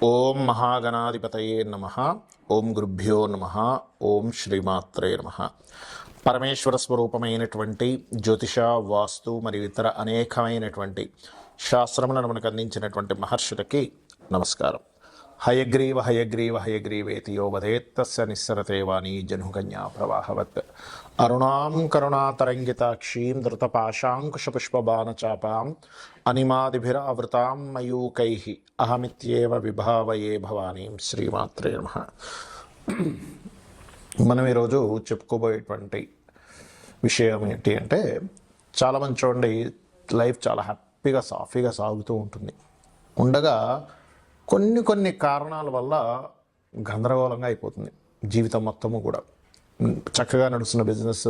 ఓం మహాగణాధిపతయే నమః. ఓం గురుభ్యో నమః. ఓం శ్రీమాత్రే నమః. పరమేశ్వర స్వరూపమైనటువంటి జ్యోతిష, వాస్తు మరియు ఇతర అనేకమైనటువంటి శాస్త్రములను మనకు అందించినటువంటి మహర్షులకి నమస్కారం. హయగ్రీవ హయగ్రీవ హయగ్రీవేతి యో వదేత్తస్య నిస్సరతే వాణీ జనుకన్యా ప్రవాహవత్. అరుణాం కరుణాతరంగితాక్షీం ధృతపాశాంకుశపుష్పబాణచాపాం అనిమాదిభిరావృతాం మయూకైః అహమిత్యేవ విభావయే భవానీం. శ్రీమాత్రే నమః. మనం ఈరోజు చెప్పుకోబోయేటువంటి విషయం ఏంటి అంటే, చాలామంది చూడండి, లైఫ్ చాలా హ్యాపీగా సాఫీగా సాగుతూ ఉంటుంది. ఉండగా కొన్ని కారణాల వల్ల గందరగోళంగా అయిపోతుంది జీవితం మొత్తము కూడా. చక్కగా నడుస్తున్న బిజినెస్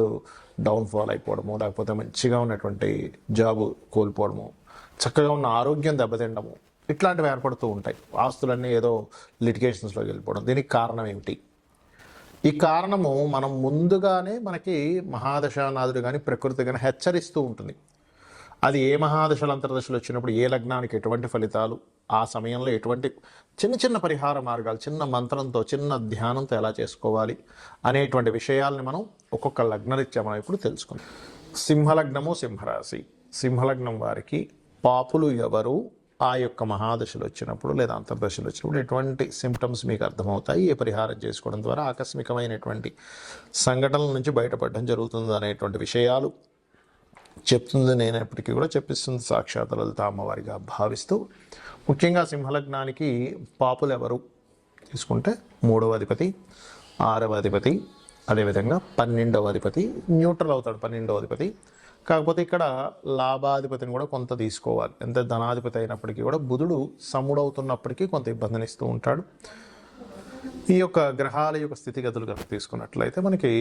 డౌన్ఫాల్ అయిపోవడము, లేకపోతే మంచిగా ఉన్నటువంటి జాబు కోల్పోవడము, చక్కగా ఉన్న ఆరోగ్యం దెబ్బతిండము, ఇట్లాంటివి ఏర్పడుతూ ఉంటాయి. ఆస్తులన్నీ ఏదో లిటిగేషన్స్లోకి వెళ్ళిపోవడం. దీనికి కారణం ఏమిటి? ఈ కారణము మనం ముందుగానే మనకి మహాదశానాథుడు కానీ ప్రకృతి కానీ హెచ్చరిస్తూ ఉంటుంది. అది ఏ మహాదశలు అంతర్దశలు వచ్చినప్పుడు ఏ లగ్నానికి ఎటువంటి ఫలితాలు, ఆ సమయంలో ఎటువంటి చిన్న పరిహార మార్గాలు, చిన్న మంత్రంతో చిన్న ధ్యానంతో ఎలా చేసుకోవాలి అనేటువంటి విషయాల్ని మనం ఒక్కొక్క లగ్నరీత్యా మనం ఇప్పుడు తెలుసుకుందాం. సింహలగ్నము, సింహరాశి. సింహలగ్నం వారికి పాపులు ఎవరు, ఆ యొక్క మహాదశలు వచ్చినప్పుడు లేదా అంతర్దశలు వచ్చినప్పుడు ఎటువంటి సిమ్టమ్స్ మీకు అర్థమవుతాయి, ఏ పరిహారం చేసుకోవడం ద్వారా ఆకస్మికమైనటువంటి సంఘటనల నుంచి బయటపడడం జరుగుతుంది అనేటువంటి విషయాలు చెప్తుంది. నేను ఎప్పటికీ కూడా చెప్పిస్తుంది సాక్షాత్ లలిత అమ్మవారిగా భావిస్తూ, ముఖ్యంగా సింహలగ్నానికి పాపులు ఎవరు తీసుకుంటే 3వ అధిపతి, 6వ అధిపతి, అదేవిధంగా 12వ అధిపతి న్యూట్రల్ అవుతాడు 12వ అధిపతి. కాకపోతే ఇక్కడ లాభాధిపతిని కూడా కొంత తీసుకోవాలి. ఎంత ధనాధిపతి అయినప్పటికీ కూడా బుధుడు సముడవుతున్నప్పటికీ కొంత ఇబ్బందినిస్తూ ఉంటాడు. ఈ యొక్క గ్రహాల యొక్క స్థితిగతులు కనుక తీసుకున్నట్లయితే మనకి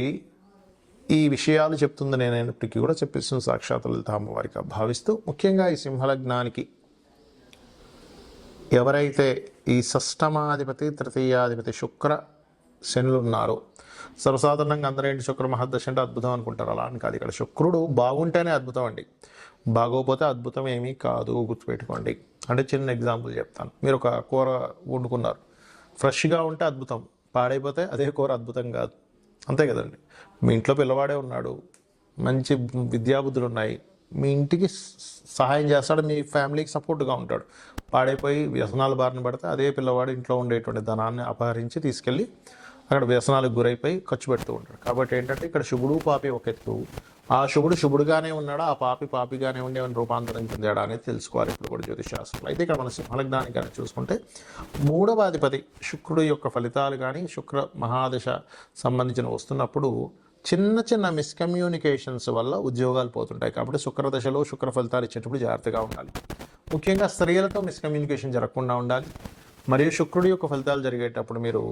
ఈ విషయాలు చెప్తుంది నేనైనప్పటికీ కూడా చెప్పిస్తుంది సాక్షాత్ లలిత అమ్మవారిగా భావిస్తూ, ముఖ్యంగా ఈ సింహలగ్నానికి ఎవరైతే ఈ షష్టమాధిపతి, తృతీయాధిపతి శుక్ర శనులు ఉన్నారో, సర్వసాధారణంగా అందరేంటి శుక్ర మహర్దశ అంటే అద్భుతం అనుకుంటారు. అలా అని కాదు. ఇక్కడ శుక్రుడు బాగుంటేనే అద్భుతం అండి, బాగోపోతే అద్భుతం ఏమీ కాదు, గుర్తుపెట్టుకోండి. అంటే చిన్న ఎగ్జాంపుల్ చెప్తాను. మీరు ఒక కూర వండుకున్నారు, ఫ్రెష్గా ఉంటే అద్భుతం, పాడైపోతే అదే కూర అద్భుతం కాదు, అంతే కదండి. మీ ఇంట్లో పిల్లవాడే ఉన్నాడు, మంచి విద్యాబుద్ధులు ఉన్నాయి, మీ ఇంటికి సహాయం చేస్తాడు, మీ ఫ్యామిలీకి సపోర్ట్గా ఉంటాడు. పాడైపోయి వ్యసనాల బారిన పడితే అదే పిల్లవాడు ఇంట్లో ఉండేటువంటి ధనాన్ని అపహరించి తీసుకెళ్ళి అక్కడ వ్యసనాలకు గురైపోయి ఖర్చు పెడుతూ ఉంటాడు. కాబట్టి ఏంటంటే ఇక్కడ శుభుడు పాపి ఒక ఎత్తు, ఆ శుభుడు శుభుడుగానే ఉన్నాడా, ఆ పాపి పాపిగానే ఉండి ఏమైనా రూపాంతరం చెందాడా అనేది తెలుసుకోవాలి ఇప్పుడు కూడా జ్యోతిషాస్త్రంలో. అయితే ఇక్కడ మన సింహలగ్నానికి కానీ చూసుకుంటే 3వ అధిపతి శుక్రుడు యొక్క ఫలితాలు కానీ శుక్ర మహాదశ సంబంధించిన వస్తున్నప్పుడు చిన్న మిస్కమ్యూనికేషన్స్ వల్ల ఉద్యోగాలు పోతుంటాయి. కాబట్టి శుక్రదశలో శుక్ర ఫలితాలు ఇచ్చేటప్పుడు జాగ్రత్తగా ఉండాలి. ముఖ్యంగా స్త్రీలతో మిస్కమ్యూనికేషన్ జరగకుండా ఉండాలి. మరియు శుక్రుడి యొక్క ఫలితాలు జరిగేటప్పుడు మీరు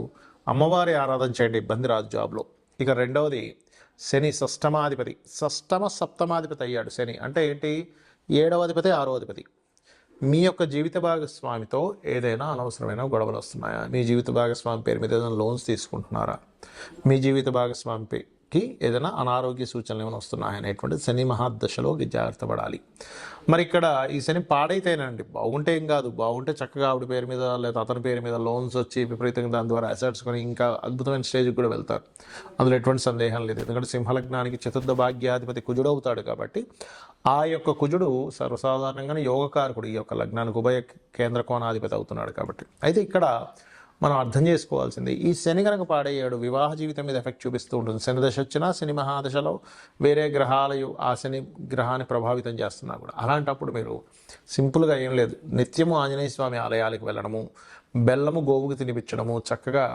అమ్మవారి ఆరాధన చేయండి, ఇబ్బంది రాదు జాబ్లో. ఇక రెండవది శని షష్టమాధిపతి, సప్తమాధిపతి అయ్యాడు. శని అంటే ఏంటి? 7వ అధిపతి, 6వ అధిపతి. మీ యొక్క జీవిత భాగస్వామితో ఏదైనా అనవసరమైన గొడవలు వస్తున్నాయా? మీ జీవిత భాగస్వామి పేరు మీద ఏదైనా లోన్స్ తీసుకుంటున్నారా? మీ జీవిత భాగస్వామికి ఏదైనా అనారోగ్య సూచనలు ఏమైనా వస్తున్నాయి అనేటువంటిది శని మహాదశలో జాగ్రత్త పడాలి. మరి ఇక్కడ ఈ శని పాడైతేనండి, బాగుంటే ఏం కాదు, బాగుంటే చక్కగా ఆవిడ పేరు మీద లేదా అతని పేరు మీద లోన్స్ వచ్చి విపరీతంగా దాని ద్వారా అసెట్స్ కొని ఇంకా అద్భుతమైన స్టేజ్కి కూడా వెళ్తారు. అందులో ఎటువంటి సందేహం లేదు. ఎందుకంటే సింహలగ్నానికి చతుర్థ భాగ్యాధిపతి కుజుడు అవుతాడు. కాబట్టి ఆ యొక్క కుజుడు సర్వసాధారణంగానే యోగకారకుడు, ఈ యొక్క లగ్నానికి ఉభయ కేంద్ర కోణాధిపతి అవుతున్నాడు. కాబట్టి అయితే ఇక్కడ మనం అర్థం చేసుకోవాల్సింది, ఈ శని కనుక పాడయ్యాడు వివాహ జీవితం మీద ఎఫెక్ట్ చూపిస్తూ ఉంటుంది. శని దశ వచ్చినా శని మహాదశలో వేరే గ్రహాలు ఆ శని గ్రహాన్ని ప్రభావితం చేస్తున్నా కూడా, అలాంటప్పుడు మీరు సింపుల్గా ఏం లేదు, నిత్యము ఆంజనేయ స్వామి ఆలయాలకు వెళ్ళడము, బెల్లము గోవుకి తినిపించడము, చక్కగా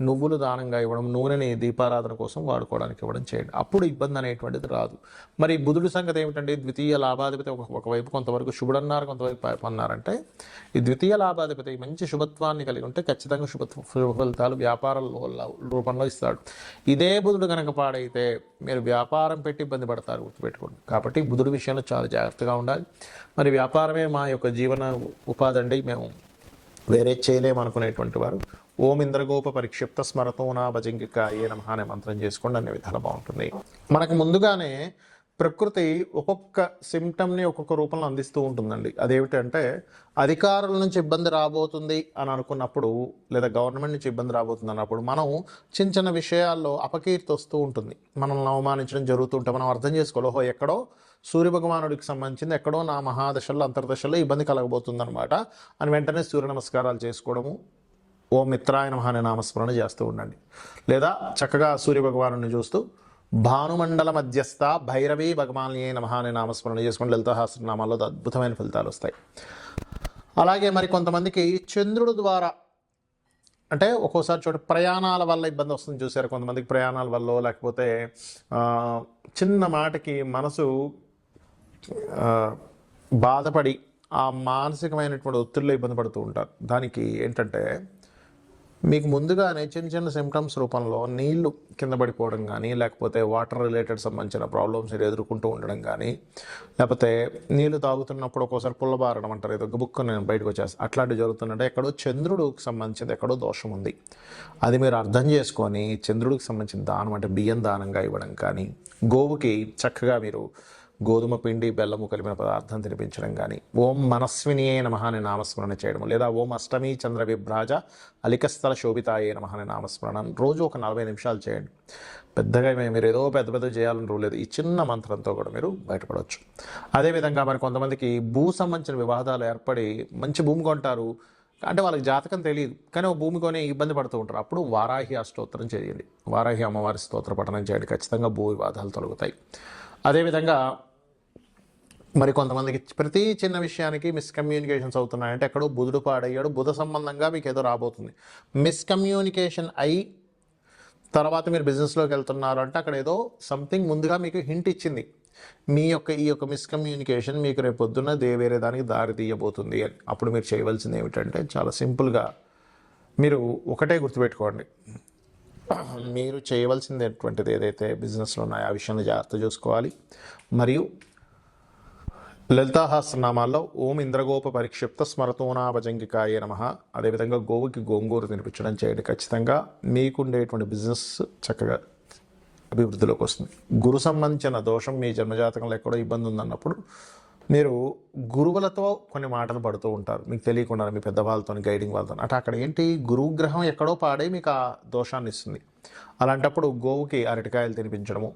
నువ్వులు దానంగా ఇవ్వడం, నూనెని దీపారాధన కోసం వాడుకోవడానికి ఇవ్వడం చేయండి. అప్పుడు ఇబ్బంది అనేటువంటిది రాదు. మరి బుధుడి సంగతి ఏమిటంటే, ద్వితీయ లాభాధిపతి ఒకవైపు కొంతవరకు శుభుడన్నారు, కొంతవరకు అన్నారంటే, ఈ ద్వితీయ లాభాధిపతి మంచి శుభత్వాన్ని కలిగి ఉంటే ఖచ్చితంగా శుభ ఫలితాలు వ్యాపార రూపంలో ఇస్తాడు. ఇదే బుధుడు కనుక పాడైతే మీరు వ్యాపారం పెట్టి ఇబ్బంది పడతారు, గుర్తుపెట్టుకోండి. కాబట్టి బుధుడి విషయంలో చాలా జాగ్రత్తగా ఉండాలి. మరి వ్యాపారమే మా యొక్క జీవన ఉపాధి అండి, మేము వేరే చేయలేమనుకునేటువంటి వారు ఓం ఇంద్రగోప పరిక్షిప్త స్మరతో నా భజంగిక ఏ నమః అనే మంత్రం చేసుకోండి, అనే విధాలు బాగుంటుంది. మనకు ముందుగానే ప్రకృతి ఒక్కొక్క సిమ్టమ్ని ఒక్కొక్క రూపంలో అందిస్తూ ఉంటుందండి. అదేమిటంటే అధికారుల నుంచి ఇబ్బంది రాబోతుంది అని అనుకున్నప్పుడు, లేదా గవర్నమెంట్ నుంచి ఇబ్బంది రాబోతుంది అన్నప్పుడు మనం చిన్న చిన్న విషయాల్లో అపకీర్తి వస్తూ ఉంటుంది, మనల్ని అవమానించడం జరుగుతుంటే మనం అర్థం చేసుకోవాలి, ఓహో ఎక్కడో సూర్యభగవానుడికి సంబంధించింది ఎక్కడో నా మహాదశల్లో అంతర్దశల్లో ఇబ్బంది కలగబోతుంది అనమాట అని వెంటనే సూర్య నమస్కారాలు చేసుకోవడము, ఓ మిత్రాయ నమః అనే నామస్మరణ చేస్తూ ఉండండి. లేదా చక్కగా సూర్యభగవాను చూస్తూ భానుమండల మధ్యస్థ భైరవీ భగవాన్యే నమః అనే నామస్మరణ చేసుకుని లలితా సహస్రనామాల్లో అద్భుతమైన ఫలితాలు వస్తాయి. అలాగే మరి కొంతమందికి చంద్రుడు ద్వారా, అంటే ఒక్కోసారి చోట ప్రయాణాల వల్ల ఇబ్బంది వస్తుంది చూసారు, కొంతమందికి ప్రయాణాల వల్ల లేకపోతే చిన్న మాటకి మనసు బాధపడి ఆ మానసికమైనటువంటి ఒత్తిడిలో ఇబ్బంది పడుతూ ఉంటారు. దానికి ఏంటంటే మీకు ముందుగానే చిన్న చిన్న సిమ్టమ్స్ రూపంలో నీళ్లు కింద పడిపోవడం కానీ, లేకపోతే వాటర్ రిలేటెడ్ సంబంధించిన ప్రాబ్లమ్స్ ఎదుర్కొంటూ ఉండడం కానీ, లేకపోతే నీళ్లు తాగుతున్నప్పుడు ఒక్కోసారి పుల్లబారడం అంటారు, ఏదో బుక్ నేను బయటకు వచ్చేస్తాను, అట్లాంటివి జరుగుతుందంటే ఎక్కడో చంద్రుడికి సంబంధించింది ఎక్కడో దోషం ఉంది. అది మీరు అర్థం చేసుకొని చంద్రుడికి సంబంధించిన దానం అంటే బియ్యం దానంగా ఇవ్వడం కానీ, గోవుకి చక్కగా మీరు గోధుమ పిండి బెల్లము కలిపిన పదార్థం తినిపించడం కానీ, ఓం మనస్వినియే నమః అనే నామస్మరణ చేయడం, లేదా ఓం అష్టమి చంద్ర విభ్రాజ అలికస్థల శోభితాయే నమః అనే నామస్మరణ రోజు ఒక 40 నిమిషాలు చేయండి. పెద్దగా మీరు ఏదో పెద్ద చేయాలని రూల్ లేదు, ఈ చిన్న మంత్రంతో కూడా మీరు బయటపడవచ్చు. అదేవిధంగా మరి కొంతమందికి భూ సంబంధించిన వివాదాలు ఏర్పడి మంచి భూమి కొంటారు, అంటే వాళ్ళకి జాతకం తెలియదు కానీ భూమి కొని ఇబ్బంది పడుతూ ఉంటారు, అప్పుడు వారాహి అష్టోత్తరం చేయండి, వారాహి అమ్మవారి స్తోత్ర పఠనం చేయండి, ఖచ్చితంగా భూ వివాదాలు తొలగుతాయి. అదేవిధంగా మరి కొంతమందికి ప్రతి చిన్న విషయానికి మిస్కమ్యూనికేషన్స్ అవుతున్నాయంటే ఎక్కడో బుధుడు పాడయ్యాడు, బుధ సంబంధంగా మీకు ఏదో రాబోతుంది, మిస్కమ్యూనికేషన్ అయి తర్వాత మీరు బిజినెస్లోకి వెళ్తున్నారు అంటే అక్కడ ఏదో సంథింగ్ ముందుగా మీకు హింట్ ఇచ్చింది, మీ యొక్క ఈ యొక్క మిస్కమ్యూనికేషన్ మీకు రేపు పొద్దున్న వేరే దానికి దారి తీయబోతుంది అని. అప్పుడు మీరు చేయవలసింది ఏమిటంటే చాలా సింపుల్గా మీరు ఒకటే గుర్తుపెట్టుకోండి, మీరు చేయవలసింది ఏదైతే బిజినెస్లో ఉన్నాయో ఆ విషయాన్ని జాగ్రత్త చూసుకోవాలి. మరియు లలితా సహస్రనామాల్లో ఓం ఇంద్రగోప పరిక్షిప్త స్మరతోనాభజంగికాయ నమః, అదేవిధంగా గోవుకి గోంగూర తినిపించడం చేయండి. ఖచ్చితంగా మీకుండేటువంటి బిజినెస్ చక్కగా అభివృద్ధిలోకి వస్తుంది. గురు సంబంధించిన దోషం మీ జన్మజాతకంలో ఎక్కడో ఇబ్బంది ఉందన్నప్పుడు మీరు గురువులతో కొన్ని మాటలు పడుతూ ఉంటారు, మీకు తెలియకుండా మీ పెద్దవాళ్ళతో గైడింగ్ వాళ్ళతో, అంటే అక్కడ ఏంటి గురుగ్రహం ఎక్కడో పాడే మీకు ఆ దోషాన్ని ఇస్తుంది. అలాంటప్పుడు గోవుకి అరటికాయలు తినిపించడము,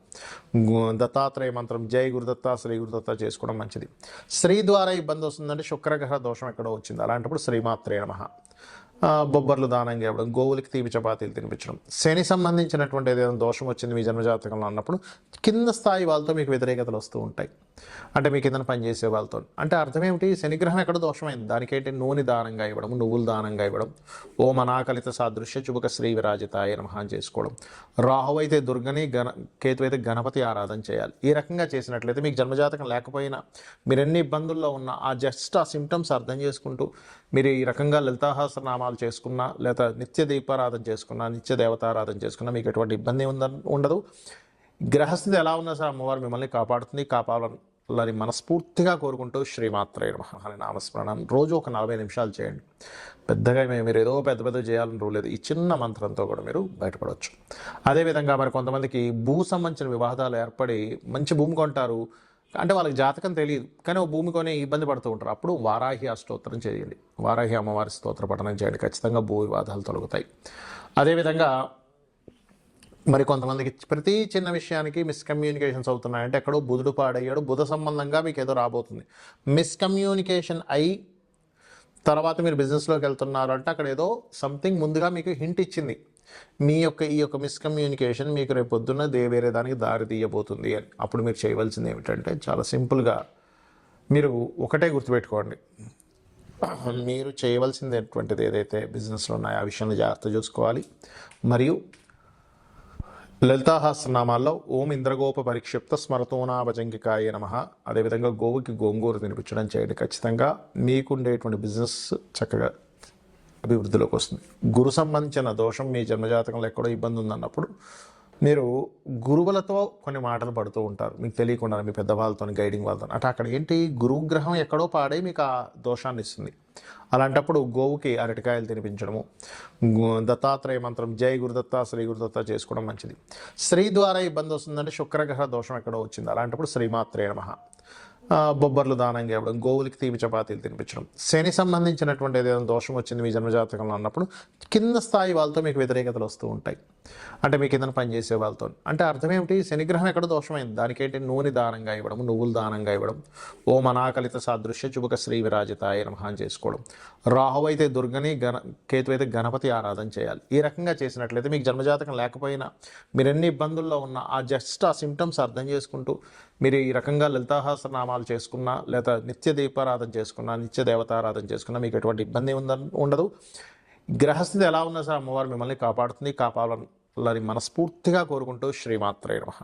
దత్తాత్రేయ మంత్రం జై గురుదత్త శ్రీ గురుదత్త చేసుకోవడం మంచిది. స్త్రీ ద్వారా ఇబ్బంది వస్తుందంటే శుక్రగ్రహ దోషం ఎక్కడో వచ్చింది, అలాంటప్పుడు శ్రీమాత్రే నమః, బొబ్బర్లు దానంగా ఇవ్వడం, గోవులకి తీపి చపాతీలు తినిపించడం. శని సంబంధించినటువంటి ఏదైనా దోషం వచ్చింది మీ జన్మజాతకంలో అన్నప్పుడు కింద స్థాయి వాళ్ళతో మీకు వ్యతిరేకతలు వస్తూ ఉంటాయి, అంటే మీ కింద పనిచేసే వాళ్ళతో, అంటే అర్థం ఏమిటి, శనిగ్రహం ఎక్కడ దోషమైంది, దానికేంటి నూనె దానంగా ఇవ్వడం, నువ్వులు దానంగా ఇవ్వడం, ఓం అనాకలిత సాదృశ్య చుబక శ్రీ విరాజితాయ నమః అని చేసుకోవడం, రాహు అయితే దుర్గని కేతు అయితే గణపతి ఆరాధన చేయాలి. ఈ రకంగా చేసినట్లయితే మీకు జన్మజాతకం లేకపోయినా మీరు ఎన్ని ఇబ్బందుల్లో ఉన్నా ఆ జస్ట్ ఆ సిమ్టమ్స్ అర్థం చేసుకుంటూ మీరు ఈ రకంగా లలితాసహస్రనామాలు చేసుకున్నా, లేదా నిత్య దీపారాధన చేసుకున్నా, నిత్య దేవతారాధన చేసుకున్నా మీకు ఎటువంటి ఇబ్బంది ఉండదు. గ్రహస్థితి ఎలా ఉన్నా సరే అమ్మవారు మిమ్మల్ని కాపాడుతుంది, కాపాడాలని మనస్ఫూర్తిగా కోరుకుంటూ శ్రీమాత్రే నమః అనే నామస్మరణ రోజు ఒక 40 నిమిషాలు చేయండి. పెద్దగా మీరు ఏదో పెద్ద చేయాలని రూల్ లేదు, ఈ చిన్న మంత్రంతో కూడా మీరు బయటపడవచ్చు. అదేవిధంగా మరి కొంతమందికి భూ సంబంధించిన వివాదాలు ఏర్పడి మంచి భూమి కొంటారు, అంటే వాళ్ళకి జాతకం తెలియదు కానీ భూమి కొని ఇబ్బంది పడుతూ ఉంటారు, అప్పుడు వారాహి అష్టోత్తరం చేయండి, వారాహి అమ్మవారి స్తోత్ర పఠనం చేయండి, ఖచ్చితంగా భూ వివాదాలు తొలగుతాయి. అదేవిధంగా మరి కొంతమందికి ప్రతి చిన్న విషయానికి మిస్కమ్యూనికేషన్స్ అవుతున్నాయంటే ఎక్కడో బుధుడు పాడయ్యాడు, బుధ సంబంధంగా మీకు ఏదో రాబోతుంది, మిస్కమ్యూనికేషన్ అయి తర్వాత మీరు బిజినెస్లోకి వెళ్తున్నారు అంటే అక్కడ ఏదో సంథింగ్ ముందుగా మీకు హింట్ ఇచ్చింది, మీ యొక్క ఈ యొక్క మిస్కమ్యూనికేషన్ మీకు రేపు పొద్దున్న వేరే దానికి దారి తీయబోతుంది అని. అప్పుడు మీరు చేయవలసింది ఏమిటంటే చాలా సింపుల్గా మీరు ఒకటే గుర్తుపెట్టుకోండి, మీరు చేయవలసింది ఏదైతే బిజినెస్లో ఉన్నాయో ఆ విషయాన్ని జాగ్రత్త చూసుకోవాలి. మరియు లలితా సహస్రనామాల్లో ఓం ఇంద్రగోప పరిక్షిప్త స్మరతోనాభజంగికాయ నమః, అదేవిధంగా గోవుకి గోంగూర తినిపించడం చేయండి. ఖచ్చితంగా మీకుండేటువంటి బిజినెస్ చక్కగా అభివృద్ధిలోకి వస్తుంది. గురు సంబంధించిన దోషం మీ జన్మజాతకంలో ఎక్కడో ఇబ్బంది ఉందన్నప్పుడు మీరు గురువులతో కొన్ని మాటలు పడుతూ ఉంటారు మీకు తెలియకుండా, మీ పెద్దవాళ్ళతో, గైడింగ్ వాళ్ళతో. అంటే అక్కడ ఏంటి, గురుగ్రహం ఎక్కడో పాడై మీకు ఆ దోషాన్ని ఇస్తుంది. అలాంటప్పుడు గోవుకి అరటికాయలు తినిపించడము, దత్తాత్రేయ మంత్రం జై గురుదత్త శ్రీ గురుదత్త చేసుకోవడం మంచిది. స్త్రీ ద్వారా ఇబ్బంది వస్తుందంటే శుక్రగ్రహ దోషం ఎక్కడో వచ్చింది. అలాంటప్పుడు శ్రీమాత్రే నమః. బొబ్బర్లు దానంగా ఇవ్వడం, గోవులకి తీపి చపాతీలు తినిపించడం. శని సంబంధించినటువంటి ఏదైనా దోషం వచ్చింది మీ జన్మజాతకంలో అన్నప్పుడు కింద స్థాయి వాళ్ళతో మీకు వ్యతిరేకతలు వస్తూ ఉంటాయి. అంటే మీ కింద పనిచేసే వాళ్ళతో. అంటే అర్థం ఏమిటి, శనిగ్రహం ఎక్కడ దోషమైంది, దానికేంటి నూనె దానంగా ఇవ్వడం, నువ్వులు దానంగా ఇవ్వడం, ఓం అనాకలిత సాదృశ్య చుబుక శ్రీ విరాజితాయ నమః అని చేసుకోవడం. రాహు అయితే దుర్గని, కేతు అయితే గణపతి ఆరాధన చేయాలి. ఈ రకంగా చేసినట్లయితే మీకు జన్మజాతకం లేకపోయినా, మీరు ఎన్ని ఇబ్బందుల్లో ఉన్నా ఆ సిమ్టమ్స్ అర్థం చేసుకుంటూ మీరు ఈ రకంగా లలితాసహస్రనామాలు చేసుకున్నా, లేదా నిత్య దీపారాధన చేసుకున్నా, నిత్య దేవతారాధన చేసుకున్నా మీకు ఎటువంటి ఇబ్బంది ఉండదు. గ్రహస్థితి ఎలా ఉన్నా సరే అమ్మవారు మిమ్మల్ని కాపాడుతుంది, కాపాడాలని మనస్ఫూర్తిగా కోరుకుంటూ శ్రీమాత్రే నమః.